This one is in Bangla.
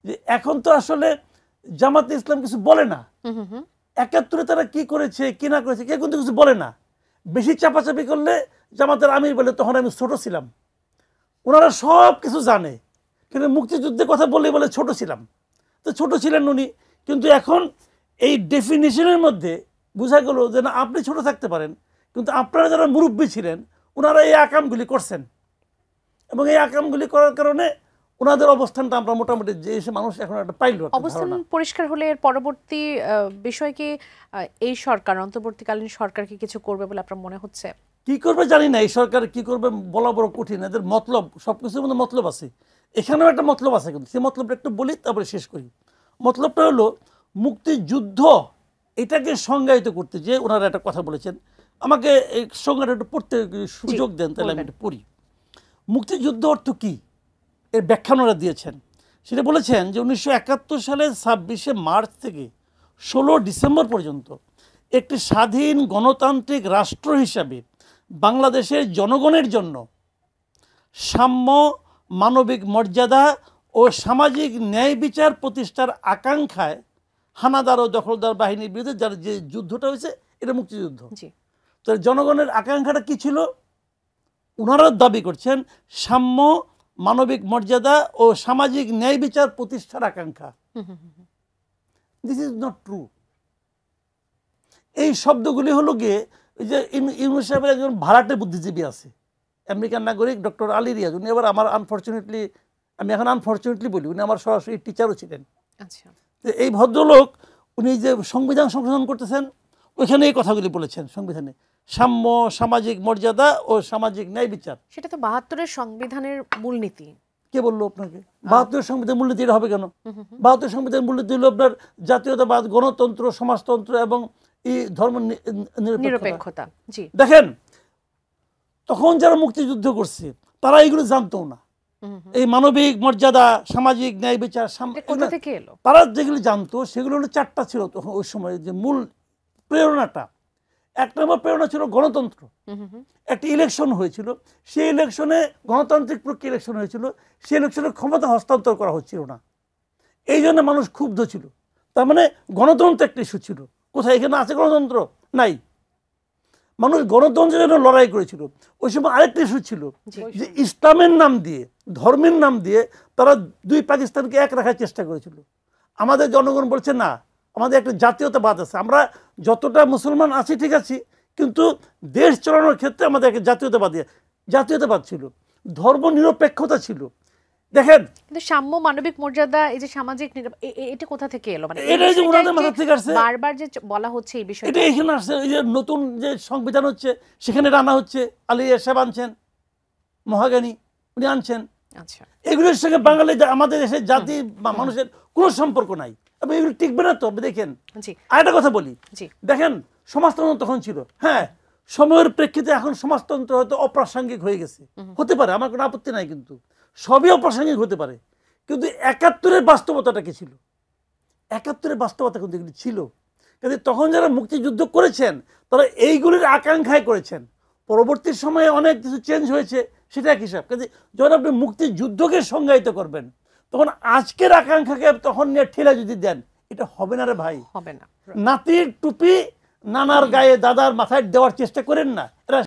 যে এখন তো আসলে জামাতে ইসলাম কিছু বলে না। ৭১ তারা কি করেছে কি না করেছে কেউ কিন্তু কিছু বলে না। বেশি চাপাচাপি করলে জামাতের আমির বলে তখন আমি ছোট ছিলাম। ওনারা সব কিছু জানে, কিন্তু মুক্তিযুদ্ধের কথা বলে বলে ছোট ছিলাম। তো ছোট ছিলেন উনি, কিন্তু এখন এই ডেফিনিশনের মধ্যে বোঝা গেল যে না, আপনি ছোট থাকতে পারেন, কিন্তু আপনারা যারা মুরব্বী ছিলেন ওনারা এই আকামগুলি করছেন, এবং এই আকামগুলি করার কারণে ওনাদের অবস্থানটা আমরা মোটামুটি যে মানুষ এখন একটা পাইল। অবস্থান পরিষ্কার হলে এর পরবর্তী বিষয় কি এই সরকার, অন্তর্বর্তীকালীন সরকার কি কিছু করবে বলে আপনার মনে হচ্ছে? কি করবে জানি না, এই সরকার কি করবে বলা বড় কঠিন। এদের মতলব, সবকিছুর মধ্যে মতলব আছে, এখানেও একটা মতলব আছে, কিন্তু সেই মতলবটা একটু বলি তারপরে শেষ করি। মতলবটা হলো মুক্তিযুদ্ধ এটাকে সংজ্ঞায়িত করতে যে ওনারা একটা কথা বলেছেন, আমাকে এই সংজ্ঞাটা একটু পড়তে সুযোগ দেন, তাহলে আমি একটু পড়ি। মুক্তিযুদ্ধ অর্থ কি এর ব্যাখ্যা ওনারা দিয়েছেন। সেটা বলেছেন যে 1971 সালের 26শে মার্চ থেকে 16 ডিসেম্বর পর্যন্ত একটি স্বাধীন গণতান্ত্রিক রাষ্ট্র হিসাবে বাংলাদেশের জনগণের জন্য সাম্য, মানবিক মর্যাদা ও সামাজিক ন্যায় বিচার প্রতিষ্ঠার আকাঙ্ক্ষায় হানাদার ও দখলদার বাহিনীর বিরুদ্ধে যার যে যুদ্ধটা হয়েছে এটা মুক্তিযুদ্ধ। তো জনগণের আকাঙ্ক্ষাটা কি ছিল? ওনারা দাবি করছেন সাম্য, মানবিক মর্যাদা ও সামাজিক ন্যায় বিচার প্রতিষ্ঠার আকাঙ্ক্ষা। This is not true. এই শব্দগুলি হলো গিয়ে যে ইউনূস সাহেবের একজন ভাড়াটে বুদ্ধিজীবী আছে, আমেরিকান নাগরিক ডক্টর আলী রিয়াজ। উনি আবার আমার আনফর্চুনেটলি, আমি এখন আনফর্চুনেটলি বলি, উনি আমার সরাসরি টিচারও ছিলেন। তো এই ভদ্রলোক উনি যে সংবিধান সংশোধন করতেছেন ওইখানে এই কথাগুলি বলেছেন, সংবিধানে সাম্য, সামাজিক মর্যাদা ও সামাজিক ন্যায় বিচার। সেটা তো ৭২-এর সংবিধানের মূলনীতি। কে বললো আপনাকে ৭২-এর সংবিধান মূলনীতি এটা হবে কেন? ৭২-এর সংবিধান মূলনীতি হলো আপনার জাতীয়তাবাদ, গণতন্ত্র, সমাজতন্ত্র এবং এই ধর্ম নিরপেক্ষতা। দেখেন, তখন যারা মুক্তিযুদ্ধ করছে তারা এইগুলো জানতো না। এই মানবিক মর্যাদা, সামাজিক ন্যায় বিচার তারা যেগুলো জানতো সেগুলো হলো 4টা ছিল তখন ওই সময় যে মূল প্রেরণাটা। 1 নম্বর প্রেরণা ছিল গণতন্ত্র। একটা ইলেকশন হয়েছিল, সেই ইলেকশনে গণতান্ত্রিক প্রক্রিয়া ইলেকশন হয়েছিল, সেই ইলেকশনে ক্ষমতা হস্তান্তর করা হচ্ছিল না, এই জন্য মানুষ ক্ষুব্ধ ছিল। তার মানে গণতন্ত্র একটা ইস্যু ছিল। কোথায় এখানে আছে গণতন্ত্র? নাই। মানুষ গণতন্ত্রের জন্য লড়াই করেছিল। ওই সময় আরেকটা ইস্যু ছিল যে ইসলামের নাম দিয়ে, ধর্মের নাম দিয়ে তারা 2 পাকিস্তানকে এক রাখার চেষ্টা করেছিল। আমাদের জনগণ বলছে না, আমাদের একটা জাতীয়তাবাদ আছে, আমরা যতটা মুসলমান আছি ঠিক আছি, কিন্তু দেশ চালানোর ক্ষেত্রে আমাদের একটা জাতীয়তাবাদ ছিল, ধর্ম নিরপেক্ষতা ছিল। দেখেন, কিন্তু সাম্য, মানবিক মর্যাদা, এই যে সামাজিক, এটা কোথা থেকে এলো? মানে এটা যে ওনাদের মাথা থেকে আসছে, বারবার যে বলা হচ্ছে এই বিষয়টা, এটা এখানে আসছে। এই যে নতুন যে সংবিধান হচ্ছে সেখানে রানা হচ্ছে, আলী সাহেব আনছেন, মহাজ্ঞানী উনি আনছেন। আচ্ছা, এগুলোর সঙ্গে বাঙালি আমাদের দেশের জাতি বা মানুষের কোনো সম্পর্ক নাই, এবং এগুলো টিকবে না। তো দেখেন, আরেকটা কথা বলি, দেখেন সমাজতন্ত্র তখন ছিল, হ্যাঁ সময়ের প্রেক্ষিতে এখন সমাজতন্ত্র হয়তো অপ্রাসঙ্গিক হয়ে গেছে, হতে পারে, আমার কোনো আপত্তি নাই, কিন্তু সবই অপ্রাসঙ্গিক হতে পারে। কিন্তু ৭১-এর বাস্তবতাটা কি ছিল? ৭১-এর বাস্তবতা কিন্তু এগুলি ছিল। কিন্তু তখন যারা মুক্তিযুদ্ধ করেছেন তারা এইগুলির আকাঙ্ক্ষায় করেছেন। পরবর্তী সময়ে অনেক কিছু চেঞ্জ হয়েছে, সেটা এক হিসাব। কিন্তু যখন আপনি মুক্তিযুদ্ধকে সংজ্ঞায়িত করবেন তখন আজকের আকাঙ্ক্ষাকে তখন নিয়ে ঠেলা যদি দেন, এটা হবে না রে ভাই, হবে না। নাতির টুপি নানার গায়ে, দাদার মাথায় দেওয়ার চেষ্টা করেন না।